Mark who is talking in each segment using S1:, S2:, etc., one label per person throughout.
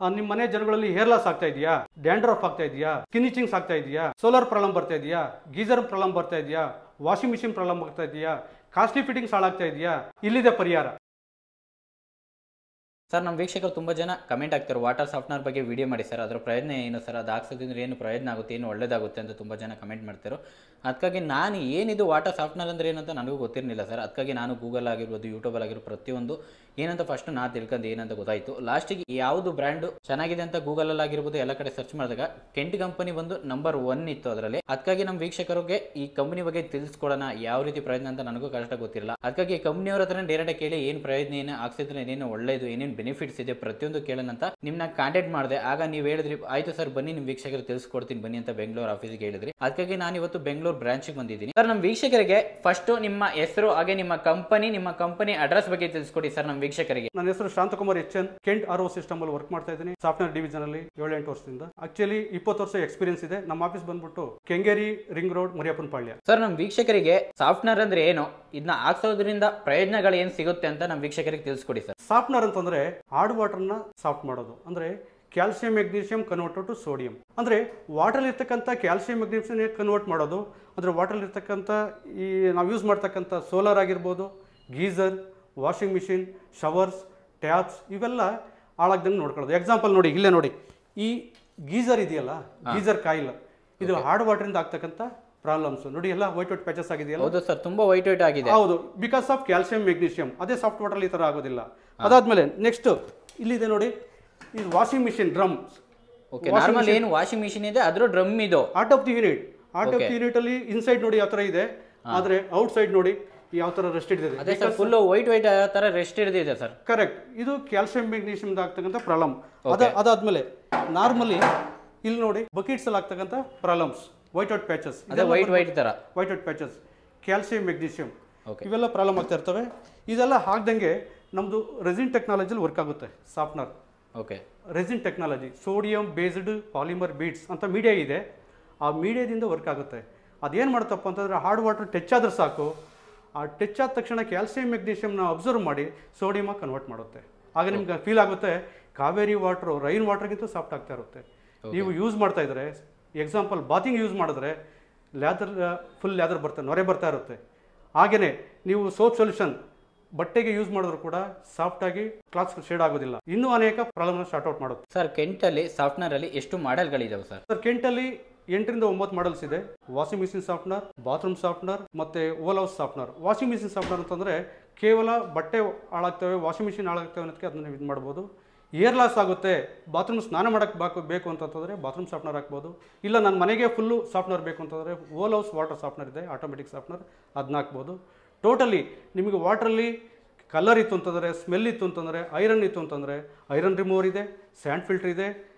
S1: ನಿಮ್ಮ ಮನೆ ಜನಗಳಲ್ಲಿ ಹೇರ್ ಲಾಸ್ ಆಗ್ತಾ ಇದೆಯಾ, ಡ್ಯಾಂಡ್ರಫ್ ಆಗ್ತಾ ಇದೆಯಾ, ಸ್ಕಿನ್ ಇಚಿಂಗ್ಸ್ ಆಗ್ತಾ ಇದೆಯಾ, ಸೋಲಾರ್ ಪ್ರಾಬ್ಲಮ್ ಬರ್ತಾ ಇದೆಯಾ, ಗೀಸರ್ ಪ್ರಾಬ್ಲಮ್ ಬರ್ತಾ ಇದೆಯಾ, ವಾಷಿಂಗ್ ಮಿಷಿನ್ ಪ್ರಾಬ್ಲಮ್ ಆಗ್ತಾ ಇದೆಯಾ, ಕಾಸ್ಟ್ಲಿ ಫಿಟ್ಟಿಂಗ್ಸ್ ಹಾಳಾಗ್ತಾ ಇದೆಯಾ, ಇಲ್ಲಿದೆ ಪರಿಹಾರ.
S2: ಸರ್ ನಮ್ಮ ವೀಕ್ಷಕರು ತುಂಬ ಜನ ಕಮೆಂಟ್ ಆಗ್ತಾರೆ ವಾಟರ್ ಸಾಫ್ಟ್ನರ್ ಬಗ್ಗೆ ವಿಡಿಯೋ ಮಾಡಿ ಸರ್, ಅದರ ಪ್ರಯೋಜನ ಏನು ಸರ್, ಅದು ಹಾಕ್ಸೋದ್ರಿಂದ ಏನು ಪ್ರಯೋಜನ ಆಗುತ್ತೆ, ಏನು ಒಳ್ಳೇದಾಗುತ್ತೆ ಅಂತ ತುಂಬ ಜನ ಕಮೆಂಟ್ ಮಾಡ್ತಾರೆ. ಅದಕ್ಕಾಗಿ ನಾನು ಏನಿದು ವಾಟರ್ ಸಾಫ್ಟ್ನರ್ ಅಂದರೆ ಏನಂತ ನನಗೂ ಗೊತ್ತಿರಲಿಲ್ಲ ಸರ್. ಅದಕ್ಕಾಗಿ ನಾನು ಗೂಗಲ್ ಆಗಿರ್ಬೋದು, ಯೂಟ್ಯೂಬಲ್ಲಿ ಆಗಿರ್ಬೋದು, ಪ್ರತಿಯೊಂದು ಏನಂತ ಫಸ್ಟ್ ನಾನು ತಿಳ್ಕೊಂಡು ಏನಂತ ಗೊತ್ತಾಯಿತು. ಲಾಸ್ಟಿಗೆ ಯಾವುದು ಬ್ರ್ಯಾಂಡು ಚೆನ್ನಾಗಿದೆ ಅಂತ ಗೂಗಲಲ್ಲಿ ಆಗಿರ್ಬೋದು ಎಲ್ಲ ಕಡೆ ಸರ್ಚ್ ಮಾಡಿದಾಗ ಕೆಂಟ್ ಕಂಪನಿ ಬಂದು ನಂಬರ್ 1 ಇತ್ತು ಅದರಲ್ಲಿ. ಅದಕ್ಕಾಗಿ ನಮ್ಮ ವೀಕ್ಷಕರಿಗೆ ಈ ಕಂಪನಿ ಬಗ್ಗೆ ತಿಳಿಸ್ಕೊಡೋಣ, ಯಾವ ರೀತಿ ಪ್ರಯೋಜನ ಅಂತ ನನಗೂ ಕರೆಕ್ಟಾಗಿ ಗೊತ್ತಿರಲ್ಲ. ಅದಕ್ಕಾಗಿ ಕಂಪ್ನಿಯವ್ರ ಹತ್ರ ಡೈರೆಕ್ಟಾಗಿ ಕೇಳಿ ಏನು ಪ್ರಯೋಜನ, ಏನು ಹಾಕ್ಸಿದ್ರೆ ಏನೇನು ಒಳ್ಳೇದು, ಏನೇನು ಬೆನಿಫಿಟ್ಸ್ ಇದೆ ಪ್ರತಿಯೊಂದು ಕೇಳೋಣ ಅಂತ ನಿಮ್ಮನ್ನ ಕಾಂಟ್ಯಾಕ್ಟ್ ಮಾಡಿದೆ. ಆಗ ನೀವು ಹೇಳಿದ್ರಿ ಆಯ್ತು ಸರ್ ಬನ್ನಿ ನಿಮ್ಮ ವೀಕ್ಷಕರಿಗೆ ತಿಳಿಸ್ಕೊಡ್ತೀನಿ ಬನ್ನಿ ಅಂತ ಬೆಂಗಳೂರು ಆಫೀಸ್ಗೆ ಹೇಳಿದ್ರಿ. ಅದಕ್ಕಾಗಿ ನಾನು ಇವತ್ತು ಬೆಂಗಳೂರು ಬ್ರಾಂಚ್ಗೆ ಬಂದಿದ್ದೀನಿ. ಸರ್ ನಮ್ಮ ವೀಕ್ಷಕರಿಗೆ ಫಸ್ಟ್ ನಿಮ್ಮ ಹೆಸರು ಹಾಗೆ ನಿಮ್ಮ ಕಂಪನಿ ಅಡ್ರೆಸ್ ಬಗ್ಗೆ ತಿಳಿಸ್ಕೊಡಿ ಸರ್ ನಮ್ಮ ವೀಕ್ಷಕರಿಗೆ.
S1: ನನ್ನ ಹೆಸರು Shanthakumar HN, Kent RO system ಅಲ್ಲಿ ವರ್ಕ್ ಮಾಡ್ತಾ ಇದ್ದೀನಿ. ಸಾಫ್ಟ್ವೇರ್ ಡಿವಿಷನ್ ಅಲ್ಲಿ 7-8 ವರ್ಷದಿಂದ. ಆಕ್ಚುಲಿ 20 ವರ್ಷ ಎಕ್ಸ್ಪೀರಿಯನ್ಸ್ ಇದೆ. ನಮ್ಮ ಆಫೀಸ್ ಬಂದ್ಬಿಟ್ಟು ಕೆಂಗೇರಿ ರಿಂಗ್ ರೋಡ್, ಮರಿಯಪ್ಪನಪಾಳ್ಯ.
S2: ಸರ್ ನಮ್ಮ ವೀಕ್ಷಕರಿಗೆ ಸಾಫ್ಟ್ವೇರ್ ಅಂದ್ರೆ ಏನು, ಇದನ್ನ ಹಾಕ್ಸೋದ್ರಿಂದ ಪ್ರಯೋಜನಗಳು ಏನು ಸಿಗುತ್ತೆ ಅಂತ ನಮ್ಮ ವೀಕ್ಷಕರಿಗೆ ತಿಳಿಸ್ಕೊಡಿ ಸರ್.
S1: ಸಾಫ್ಟ್ವೇರ್ ಅಂತಂದ್ರೆ ಹಾರ್ಡ್ ವಾಟರ್ನ ಸಾಫ್ಟ್ ಮಾಡೋದು, ಅಂದ್ರೆ calcium magnesium convert to sodium. ಅಂದರೆ ವಾಟರ್ ಇರ್ತಕ್ಕಂಥ ಕ್ಯಾಲ್ಸಿಯಂ ಮೆಗ್ನೀಷಿಯಂ ಕನ್ವರ್ಟ್ ಮಾಡೋದು. ಅಂದರೆ ವಾಟರ್ ಇರ್ತಕ್ಕಂಥ ಈ ನಾವು ಯೂಸ್ ಮಾಡ್ತಕ್ಕಂಥ ಸೋಲಾರ್ ಆಗಿರ್ಬೋದು, geyser, washing machine, showers, taps ಇವೆಲ್ಲ ಹಾಳಾಗ್ದಂಗೆ ನೋಡ್ಕೊಳ್ಳೋದು. ಎಕ್ಸಾಂಪಲ್ ನೋಡಿ, ಇಲ್ಲೇ ನೋಡಿ, ಈ ಗೀಸರ್ ಇದೆಯಲ್ಲ, ಗೀಸರ್ ಕಾಯಿಲ್, ಇದು ಹಾರ್ಡ್ ವಾಟರಿಂದ ಆಗ್ತಕ್ಕಂಥ ಪ್ರಾಬ್ಲಮ್ಸ್ ನೋಡಿ, ಎಲ್ಲ ವೈಟ್ ಪ್ಯಾಚಸ್ ಆಗಿದೆಯಲ್ಲ.
S2: ಹೌದು ಸರ್, ತುಂಬಾ ವೈಟ್ ಆಗಿದೆ.
S1: ಹೌದು, ಬಿಕಾಸ್ ಆಫ್ ಕ್ಯಾಲ್ಸಿಯಂ ಮೆಗ್ನೀಷಿಯಂ. ಅದೇ ಸಾಫ್ಟ್ ವಾಟರ್ ಈ ಥರ ಆಗೋದಿಲ್ಲ. ಅದಾದ್ಮೇಲೆ ನೆಕ್ಸ್ಟ್ ಇಲ್ಲಿದೆ ನೋಡಿ, ಇದು washing machine drum.
S2: Okay, normal ಏನು ವಾಷಿಂಗ್ ಮಿಷಿನ್ ಇದೆ ಅದ್ರ ಡ್ರಮ್ ಇದು
S1: art of the unit. Art of the unit ಅಲ್ಲಿ ಇನ್ಸೈಡ್ ನೋಡಿ ಯಾವ ತರ ಇದೆ, ಆದ್ರೆ ಔಟ್ ಸೈಡ್ ನೋಡಿ ಯಾವ ತರ ರೆಸ್ಟ್ ಇದೆ.
S2: ಅದೇ ಸರ್, ಫುಲ್ ವೈಟ್ ತರ ರೆಸ್ಟ್ ಇದೆ ಸರ್.
S1: ಕರೆಕ್ಟ್. ಇದು ಕ್ಯಾಲ್ಸಿಯಂ ಮೆಗ್ನೀಷಿಯಂ ಆಗ್ತಕ್ಕಂಥ ಪ್ರಾಬ್ಲಮ್. ಅದಾದ್ಮೇಲೆ ನಾರ್ಮಲಿ ಇಲ್ಲಿ ನೋಡಿ ಬಕೆಟ್ಸ್ ಅಲ್ಲಿ ಆಗ್ತಕ್ಕಂಥ ಪ್ರಾಬ್ಲಮ್ಸ್, ವೈಟ್ ಪ್ಯಾಚಸ್,
S2: ವೈಟ್ ತರ
S1: ವೈಟ್ ಪ್ಯಾಚಸ್, ಕ್ಯಾಲ್ಸಿಯಂ ಮೆಗ್ನೀಷಿಯಂ ಇವೆಲ್ಲ ಪ್ರಾಬ್ಲಮ್ ಆಗ್ತಾ ಇರ್ತವೆ. ಇದೆಲ್ಲ ಹಾಕ್ದಂಗೆ ನಮ್ದು ರೆಸಿನ್ ಟೆಕ್ನಾಲಜಿಲಿ ವರ್ಕ್ ಆಗುತ್ತೆ softener.
S2: Okay,
S1: resin technology, sodium based polymer beads ಅಂತ ಮೀಡಿಯಾ ಇದೆ. ಆ ಮೀಡಿಯಾದಿಂದ ವರ್ಕ್ ಆಗುತ್ತೆ. ಅದೇನು ಮಾಡುತ್ತಪ್ಪ ಅಂತಂದರೆ ಹಾರ್ಡ್ ವಾಟರ್ ಟಚ್ ಆದ್ರೆ ಸಾಕು, ಆ ಟಚ್ ಆದ ತಕ್ಷಣ ಕ್ಯಾಲ್ಸಿಯಂ ಮೆಗ್ನೀಷಿಯಮ್ನ ಅಬ್ಸರ್ವ್ ಮಾಡಿ ಸೋಡಿಯಮಾಗಿ ಕನ್ವರ್ಟ್ ಮಾಡುತ್ತೆ. ಆಗ ನಿಮ್ಗೆ ಫೀಲ್ ಆಗುತ್ತೆ ಕಾವೇರಿ ವಾಟ್ರು ರೈನ್ ವಾಟರ್ಗಿಂತ ಸಾಫ್ಟ್ ಆಗ್ತಾ ಇರುತ್ತೆ. ನೀವು ಯೂಸ್ ಮಾಡ್ತಾ ಇದ್ರೆ, ಎಕ್ಸಾಂಪಲ್ ಬಾತಿಂಗ್ ಯೂಸ್ ಮಾಡಿದ್ರೆ ಫುಲ್ ಲ್ಯಾದರ್ ನೊರೆ ಬರ್ತಾ ಇರುತ್ತೆ. ಹಾಗೆಯೇ ನೀವು ಸೋಪ್ ಸೊಲ್ಯೂಷನ್ ಬಟ್ಟೆಗೆ ಯೂಸ್ ಮಾಡಿದ್ರು ಕೂಡ ಸಾಫ್ಟ್ ಆಗಿ ಕ್ಲಾತ್ಸ್ ಶೇಡ್ ಆಗೋದಿಲ್ಲ. ಇನ್ನೂ ಅನೇಕ ಪ್ರಾಬ್ಲಮ್ ಸ್ಟಾರ್ಟ್ ಔಟ್ ಮಾಡುತ್ತೆ.
S2: ಸರ್ ಕೆಂಟಲ್ಲಿ ಸಾಫ್ಟ್ನರ್ ಅಲ್ಲಿ ಎಷ್ಟು ಮಾಡೆಲ್ಗಳಿದಾವೆ ಸರ್?
S1: ಸರ್ ಕೆಂಟಲ್ಲಿ 8ರಿಂದ 9 ಮಾಡೆಲ್ಸ್ ಇದೆ. Washing machine softener, bathroom softener, ಮತ್ತೆ whole house softener. Washing machine softener ಅಂತಂದ್ರೆ ಕೇವಲ ಬಟ್ಟೆ ಹಾಳಾಗ್ತವೆ, ವಾಷಿಂಗ್ ಮಿಷಿನ್ ಹಾಳಾಗ್ತವೆ ಅನ್ನೋದಕ್ಕೆ ಅದನ್ನ ಇದು ಮಾಡ್ಬೋದು. ಏರ್ ಲಾಸ್ ಆಗುತ್ತೆ, ಬಾತ್ರೂಮ್ ಸ್ನಾನ ಮಾಡೋಕ್ಕೆ ಬೇಕು ಅಂತಂದರೆ ಬಾತ್ರೂಮ್ ಸಾಫ್ಟ್ನರ್ ಹಾಕ್ಬೋದು. ಇಲ್ಲ ನನ್ನ ಮನೆಗೆ ಫುಲ್ಲು ಸಾಫ್ಟ್ನರ್ ಬೇಕು ಅಂತಂದರೆ ಓಲ್ ಹೌಸ್ ವಾಟರ್ ಸಾಫ್ಟ್ನರ್ ಇದೆ, ಆಟೋಮೆಟಿಕ್ ಸಾಫ್ಟ್ನರ್, ಅದನ್ನ ಹಾಕ್ಬೋದು. ಟೋಟಲಿ ನಿಮಗೆ ವಾಟ್ರಲ್ಲಿ ಕಲರ್ ಇತ್ತು ಅಂತಂದರೆ, ಸ್ಮೆಲ್ ಇತ್ತು ಅಂತಂದರೆ, ಐರನ್ ಇತ್ತು ಅಂತಂದರೆ ಐರನ್ ರಿಮೂವರ್ ಇದೆ, ಸ್ಯಾಂಡ್ ಫಿಲ್ಟರ್ ಇದೆ,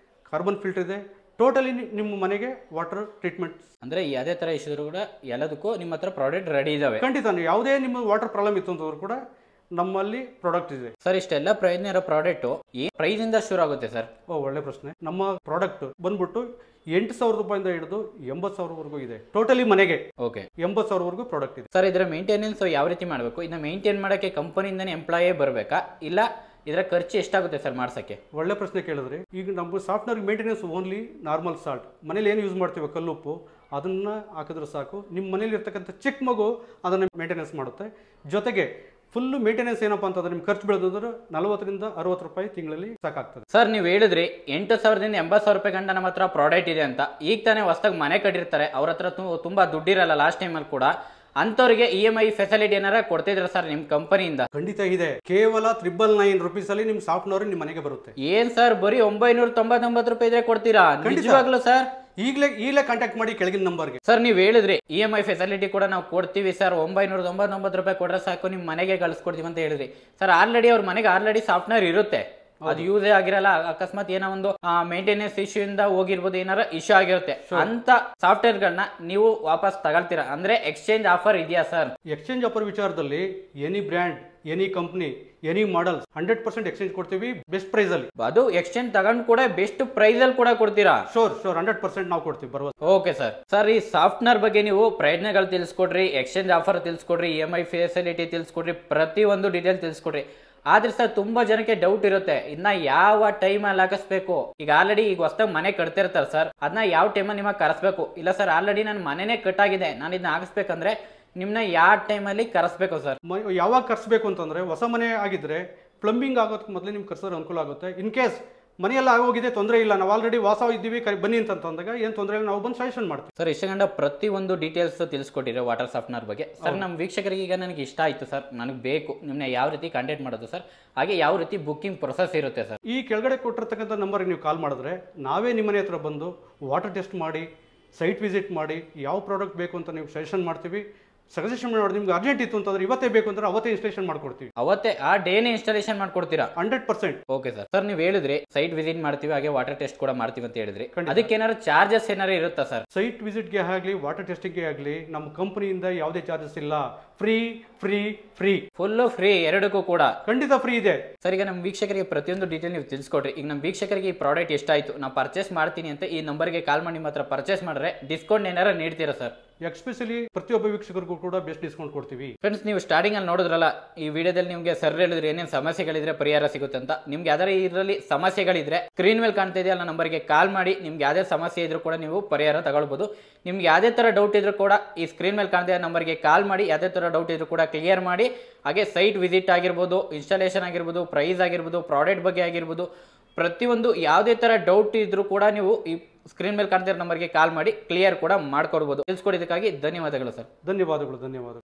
S1: ಕಾರ್ಬನ್ ಫಿಲ್ಟರ್ ಇದೆ. ಟೋಟಲಿ ನಿಮ್ಮ ಮನೆಗೆ ವಾಟರ್ ಟ್ರೀಟ್ಮೆಂಟ್
S2: ಅಂದರೆ ಯಾವುದೇ ಥರ ಇಶ್ಯೂ ಕೂಡ ಎಲ್ಲದಕ್ಕೂ ನಿಮ್ಮ ಹತ್ರ ಪ್ರಾಡಕ್ಟ್ ರೆಡಿ ಇದಾವೆ.
S1: ಖಂಡಿತ. ಯಾವುದೇ ನಿಮ್ಮ ವಾಟರ್ ಪ್ರಾಬ್ಲಮ್ ಇತ್ತು ಅಂತಂದ್ರೂ ಕೂಡ ನಮ್ಮಲ್ಲಿ ಪ್ರಾಡಕ್ಟ್ ಇದೆ
S2: ಸರ್. ಇಷ್ಟೆಲ್ಲ ಪ್ರಯೋಜನ ಇರೋ ಪ್ರಾಡಕ್ಟು ಈ ಪ್ರೈಸ್ ಇಂದ ಶುರು ಆಗುತ್ತೆ ಸರ್?
S1: ಒಳ್ಳೆ ಪ್ರಶ್ನೆ. ನಮ್ಮ ಪ್ರಾಡಕ್ಟ್ ಬಂದ್ಬಿಟ್ಟು 8,000 ರೂಪಾಯಿಂದ ಹಿಡಿದು 80,000ವರೆಗೂ ಇದೆ. ಟೋಟಲಿ ಮನೆಗೆ
S2: ಓಕೆ
S1: 80,000ವರೆಗೂ ಪ್ರಾಡಕ್ಟ್ ಇದೆ
S2: ಸರ್. ಇದರ ಮೇಂಟೆನೆನ್ಸ್ ಯಾವ ರೀತಿ ಮಾಡಬೇಕು? ಇದನ್ನ ಮೇಂಟೈನ್ ಮಾಡೋಕ್ಕೆ ಕಂಪನಿಯಿಂದನೇ ಎಂಪ್ಲಾಯೇ ಬರಬೇಕಾ, ಇಲ್ಲ ಇದರ ಖರ್ಚು ಎಷ್ಟಾಗುತ್ತೆ ಸರ್ ಮಾಡ್ಸೋಕ್ಕೆ?
S1: ಒಳ್ಳೆ ಪ್ರಶ್ನೆ ಕೇಳಿದ್ರಿ. ಈಗ ನಮ್ಮ software maintenance only normal salt, ಮನೇಲಿ ಏನು ಯೂಸ್ ಮಾಡ್ತೀವಿ ಕಲ್ಲುಪ್ಪು, ಅದನ್ನು ಹಾಕಿದ್ರೆ ಸಾಕು. ನಿಮ್ಮ ಮನೇಲಿ ಇರ್ತಕ್ಕಂಥ ಚಿಕ್ಕ ಮಗು ಅದನ್ನು ಮೇಂಟೆನೆನ್ಸ್ ಮಾಡುತ್ತೆ. ಜೊತೆಗೆ ಫುಲ್ ಮೇಂಟೆನೆನ್ಸ್ ಏನಪ್ಪ ಅಂತಂದ್ರೆ ನಿಮ್ಗೆ ಖರ್ಚು ಬೀಳೋದಂದ್ರೆ 40ರಿಂದ 60 ರೂಪಾಯಿ ತಿಂಗಳಲ್ಲಿ ಸಾಕಾಗ್ತದೆ.
S2: ಸರ್ ನೀವು ಹೇಳಿದ್ರಿ 8,000ದಿಂದ 80,000 ರೂಪಾಯಿ ಗಂಟ ನಮ್ಮ ಹತ್ರ ಪ್ರಾಡಕ್ಟ್ ಇದೆ ಅಂತ. ಈಗ ತಾನೇ ಹೊಸದಾಗಿ ಮನೆ ಕಟ್ಟಿರ್ತಾರೆ, ಅವ್ರ ಹತ್ರ ತುಂಬಾ ದುಡ್ಡಿರಲ್ಲ ಲಾಸ್ಟ್ ಟೈಮಲ್ಲಿ ಕೂಡ. ಅಂತವರಿಗೆ EMI ಫೆಸಿಲಿಟಿ ಏನಾರ ಕೊಡ್ತಿದ್ರ ಸರ್ ನಿಮ್ಮ ಕಂಪನಿಯಿಂದ?
S1: ಖಂಡಿತ ಇದೆ. ಕೇವಲ 999 ರೂಪೀಸ್ ಅಲ್ಲಿ ನಿಮ್ ಸಾಫ್ಟ್ವೇರ್ ನಿಮ್ಮ ಮನೆಗೆ ಬರುತ್ತೆ.
S2: ಏನ್ ಸರ್, ಬರೀ 999 ರೂಪಾಯಿ ಇದ್ರೆ ಕೊಡ್ತೀರಾ? ನಿಜವಾಗ್ಲೂ ಸರ್?
S1: ಈಗಲೇ ಕಾಂಟ್ಯಾಕ್ಟ್ ಮಾಡಿ ಕೆಳಗಿನ ನಂಬರ್ಗೆ.
S2: ಸರ್ ನೀವು ಹೇಳಿದ್ರಿ EMI ಫೆಸಿಲಿಟಿ ಕೂಡ ನಾವು ಕೊಡ್ತೀವಿ ಸರ್, 999 ರೂಪಾಯಿ ಕೊಟ್ರೆ ಸಾಕು ನಿಮ್ಮ ಮನೆಗೆ ಕಳ್ಸಿಕೊಡ್ತೀವಿ ಅಂತ ಹೇಳಿದ್ರಿ. ಸರ್ ಆಲ್ರೆಡಿ ಅವ್ರ ಮನೆಗೆ ಆಲ್ರೆಡಿ ಸಾಫ್ಟ್ವೇರ್ ಇರುತ್ತೆ, ಅದು ಯೂಸೇ ಆಗಿರಲ್ಲ. ಅಕಸ್ಮಾತ್ ಏನೋ ಒಂದು ಮೇಂಟೆನೆನ್ಸ್ ಇಶ್ಯೂ ಇಂದ ಹೋಗಿರ್ಬೋದು, ಏನಾರ ಇಶ್ಯೂ ಆಗಿರುತ್ತೆ. ಅಂತ ಸಾಫ್ಟ್ವೇರ್ ಗಳನ್ನ ನೀವು ವಾಪಸ್ ತಗೊಳ್ತೀರಾ ಅಂದ್ರೆ ಎಕ್ಸ್ಚೇಂಜ್ ಆಫರ್ ಇದೆಯಾ ಸರ್?
S1: ಎಕ್ಸ್ಚೇಂಜ್ ಆಫರ್ ವಿಚಾರದಲ್ಲಿ any brand, any company, any model 100% exchange ಕೊಡ್ತೀವಿ ಬೆಸ್ಟ್ ಪ್ರೈಸ್ ಅಲ್ಲಿ.
S2: ಅದು ಎಕ್ಸ್ಚೇಂಜ್ ತಗೊಂಡ್ ಕೂಡ ಬೆಸ್ಟ್ ಪ್ರೈಸ್ ಅಲ್ಲಿ ಕೂಡ ಕೊಡ್ತೀರಾ?
S1: ಶೋರ್ 100% ನಾವು ಕೊಡ್ತೀವಿ ಬರುವ.
S2: Okay sir. ಸರ್ ಈ ಸಾಫ್ಟ್ವೇರ್ ಬಗ್ಗೆ ನೀವು ಪ್ರಯೋಜನಗಳು ತಿಳಿಸ್ಕೊಡ್ರಿ, ಎಕ್ಸ್ಚೇಂಜ್ ಆಫರ್ ತಿಳಿಸ್ಕೊಡ್ರಿ, EMI ಫೆಸಿಲಿಟಿ ತಿಳಿಸ್ಕೊಡ್ರಿ, ಪ್ರತಿ ಒಂದು ಡೀಟೇಲ್ ತಿಳಿಸ್ಕೊಡ್ರಿ. ಆದ್ರೆ ಸರ್ ತುಂಬಾ ಜನಕ್ಕೆ ಡೌಟ್ ಇರುತ್ತೆ, ಇನ್ನ ಯಾವ ಟೈಮಲ್ಲಿ ಹಾಕಿಸ್ಬೇಕು. ಈಗ ಆಲ್ರೆಡಿ ಈಗ ಹೊಸದಾಗಿ ಮನೆ ಕಟ್ತಿರ್ತಾರೆ ಸರ್, ಅದನ್ನ ಯಾವ ಟೈಮಲ್ಲಿ ನಿಮಗೆ ಕರೆಸ್ಬೇಕು. ಇಲ್ಲ ಸರ್ ಆಲ್ರೆಡಿ ನನ್ನ ಮನೆನೇ ಕಟ್ಟಾಗಿದೆ, ನಾನು ಇದನ್ನ ಹಾಕಿಸ್ಬೇಕಂದ್ರೆ ನಿಮ್ಮನ್ನ ಯಾವ ಟೈಮಲ್ಲಿ ಕರೆಸ್ಬೇಕು ಸರ್?
S1: ಯಾವಾಗ ಕರೆಸ್ಬೇಕು ಅಂತಂದರೆ, ಹೊಸ ಮನೆ ಆಗಿದ್ರೆ ಪ್ಲಂಬಿಂಗ್ ಆಗೋದಕ್ಕೆ ಮೊದಲೇ ನಿಮ್ಗೆ ಕರ್ಸೋರು ಅನುಕೂಲ ಆಗುತ್ತೆ. ಇನ್ ಕೇಸ್ ಮನೆಯೆಲ್ಲ ಆಗೋಗಿದೆ, ತೊಂದರೆ ಇಲ್ಲ, ನಾವು ಆಲ್ರೆಡಿ ವಾಸ ಇದ್ದೀವಿ, ಬನ್ನಿ ಅಂತಂದಾಗ ಏನು ತೊಂದರೆ ಇಲ್ಲ, ನಾವು ಬಂದು ಸಜೆಷನ್ ಮಾಡ್ತೀವಿ.
S2: ಸರ್ ಇಷ್ಟಗಂಡ ಪ್ರತಿಯೊಂದು ಡೀಟೇಲ್ಸ್ ತಿಳಿಸ್ಕೊಟ್ಟಿರೋ ವಾಟರ್ ಸಾಫ್ಟ್ನರ್ ಬಗ್ಗೆ. ಸರ್ ನಮ್ಮ ವೀಕ್ಷಕರಿಗೆ ಈಗ ನನಗೆ ಇಷ್ಟ ಆಯಿತು ಸರ್, ನನಗೆ ಬೇಕು, ನಿಮ್ಮನ್ನ ಯಾವ ರೀತಿ ಕಾಂಟ್ಯಾಕ್ಟ್ ಮಾಡೋದು ಸರ್, ಹಾಗೆ ಯಾವ ರೀತಿ ಬುಕ್ಕಿಂಗ್ ಪ್ರೊಸೆಸ್ ಇರುತ್ತೆ ಸರ್?
S1: ಈ ಕೆಳಗಡೆ ಕೊಟ್ಟಿರ್ತಕ್ಕಂಥ ನಂಬರ್ಗೆ ನೀವು ಕಾಲ್ ಮಾಡಿದ್ರೆ ನಾವೇ ನಿಮ್ಮನೆ ಹತ್ರ ಬಂದು ವಾಟರ್ ಟೆಸ್ಟ್ ಮಾಡಿ, ಸೈಟ್ ವಿಸಿಟ್ ಮಾಡಿ, ಯಾವ ಪ್ರಾಡಕ್ಟ್ ಬೇಕು ಅಂತ ನೀವು ಸಜೆಷನ್ ಮಾಡ್ತೀವಿ. ಸಜೆಷನ್ ಮಾಡಿ ನಿಮ್ಗೆ ಅರ್ಜೆಂಟ್ ಇತ್ತು ಅಂತಂದ್ರೆ ಇವತ್ತೇ ಬೇಕು ಅಂದ್ರೆ ಅವತ್ತೇ ಇನ್ಸ್ಟಾಲೇಷನ್ ಮಾಡ್ಕೊಡ್ತೀವಿ.
S2: ಅವತ್ತೇ ಆ ಡೇನೇ ಇನ್ಸ್ಟಾಲೇಷನ್ ಮಾಡ್ಕೊಡ್ತೀರಾ?
S1: 100%.
S2: Okay sir. ಸರ್ ನೀವು ಹೇಳಿದ್ರಿ ಸೈಟ್ ವಿಸಿಟ್ ಮಾಡ್ತೀವಿ, ಹಾಗೆ ವಾಟರ್ ಟೆಸ್ಟ್ ಕೂಡ ಮಾಡ್ತೀವಿ ಅಂತ ಹೇಳಿದ್ರಿ, ಅದಕ್ಕೆ ಏನಾದ್ರು ಚಾರ್ಜಸ್ ಏನಾರು ಇರುತ್ತಾ ಸರ್?
S1: ಸೈಟ್ ವಿಸಿಟ್ಗೆ ಆಗಲಿ ವಾಟರ್ ಟೆಸ್ಟಿಂಗ್ಗೆ ಆಗಲಿ ನಮ್ಮ ಕಂಪನಿಯಿಂದ ಯಾವುದೇ ಚಾರ್ಜಸ್ ಇಲ್ಲ. Free free free,
S2: full free, ಎರಡಕ್ಕೂ ಕೂಡ
S1: ಖಂಡಿತ ಫ್ರೀ ಇದೆ.
S2: ಸರ್ ಈಗ ನಮ್ಮ ವೀಕ್ಷಕರಿಗೆ ಪ್ರತಿಯೊಂದು ಡೀಟೇಲ್ ನೀವು ತಿಳಿಸ್ಕೊಡ್ರಿ. ಈಗ ನಮ್ಮ ವೀಕ್ಷಕರಿಗೆ ಈ ಪ್ರಾಡಕ್ಟ್ ಎಷ್ಟಾಯ್ತು, ನಾವು ಪರ್ಚೇಸ್ ಮಾಡ್ತೀನಿ ಅಂತ ಈ ನಂಬರ್ಗೆ ಕಾಲ್ ಮಾಡಿ ನಿಮ್ಮ ಹತ್ರ ಪರ್ಚೇಸ್ ಮಾಡಿದ್ರೆ ಡಿಸ್ಕೌಂಟ್ ಏನಾರ ನೀಡ್ತೀರಾ ಸರ್?
S1: ಎಸ್ಪೆಷಲಿ ಪ್ರತಿಯೊಬ್ಬ ವೀಕ್ಷಕರಿಗೂ ಕೂಡ ಬೆಸ್ಟ್ ಡಿಸ್ಕೌಂಟ್ ಕೊಡ್ತೀವಿ.
S2: ಫ್ರೆಂಡ್ಸ್ ನೀವು ಸ್ಟಾರ್ಟಿಂಗ್ ಅಲ್ಲಿ ನೋಡಿದ್ರಲ್ಲ, ಈ ವಿಡಿಯೋದಲ್ಲಿ ನಿಮಗೆ ಸರ್ ಹೇಳಿದ್ರೆ ಏನೇನು ಸಮಸ್ಯೆಗಳಿದ್ರೆ ಪರಿಹಾರ ಸಿಗುತ್ತೆ ಅಂತ. ನಿಮ್ಗೆ ಯಾವ್ದಾರ ಇದರಲ್ಲಿ ಸಮಸ್ಯೆಗಳಿದ್ರೆ ಸ್ಕ್ರೀನ್ ಮೇಲೆ ಕಾಣ್ತಾ ಇದೆಯಲ್ಲ ನಂಬರ್ಗೆ ಕಾಲ್ ಮಾಡಿ, ನಿಮ್ಗೆ ಯಾವುದೇ ಸಮಸ್ಯೆ ಇದ್ರೂ ಕೂಡ ನೀವು ಪರಿಹಾರ ತಗೊಳ್ಬೋದು. ನಿಮ್ಗೆ ಯಾವುದೇ ಥರ ಡೌಟ್ ಇದ್ರೂ ಕೂಡ ಈ ಸ್ಕ್ರೀನ್ ಮೇಲೆ ಕಾಣ್ತಾ ನಂಬರ್ಗೆ ಕಾಲ್ ಮಾಡಿ, ಯಾವುದೇ ಥರ ಡೌಟ್ ಇದ್ರೂ ಕೂಡ ಕ್ಲಿಯರ್ ಮಾಡಿ. ಹಾಗೆ ಸೈಟ್ ವಿಸಿಟ್ ಆಗಿರ್ಬೋದು, ಇನ್ಸ್ಟಾಲೇಷನ್ ಆಗಿರ್ಬೋದು, ಪ್ರೈಸ್ ಆಗಿರ್ಬೋದು, ಪ್ರಾಡಕ್ಟ್ ಬಗ್ಗೆ ಆಗಿರ್ಬೋದು, ಪ್ರತಿಯೊಂದು ಯಾವುದೇ ಥರ ಡೌಟ್ ಇದ್ರೂ ಕೂಡ ನೀವು ಈ ಸ್ಕ್ರೀನ್ ಮೇಲೆ ಕಾಣ್ತಿರೋ ನಂಬರ್ಗೆ ಕಾಲ್ ಮಾಡಿ ಕ್ಲಿಯರ್ ಕೂಡ ಮಾಡ್ಕೊಡ್ಬೋದು. ತಿಳಿಸ್ಕೊಡೋದಕ್ಕಾಗಿ ಧನ್ಯವಾದಗಳು ಸರ್.
S1: ಧನ್ಯವಾದಗಳು.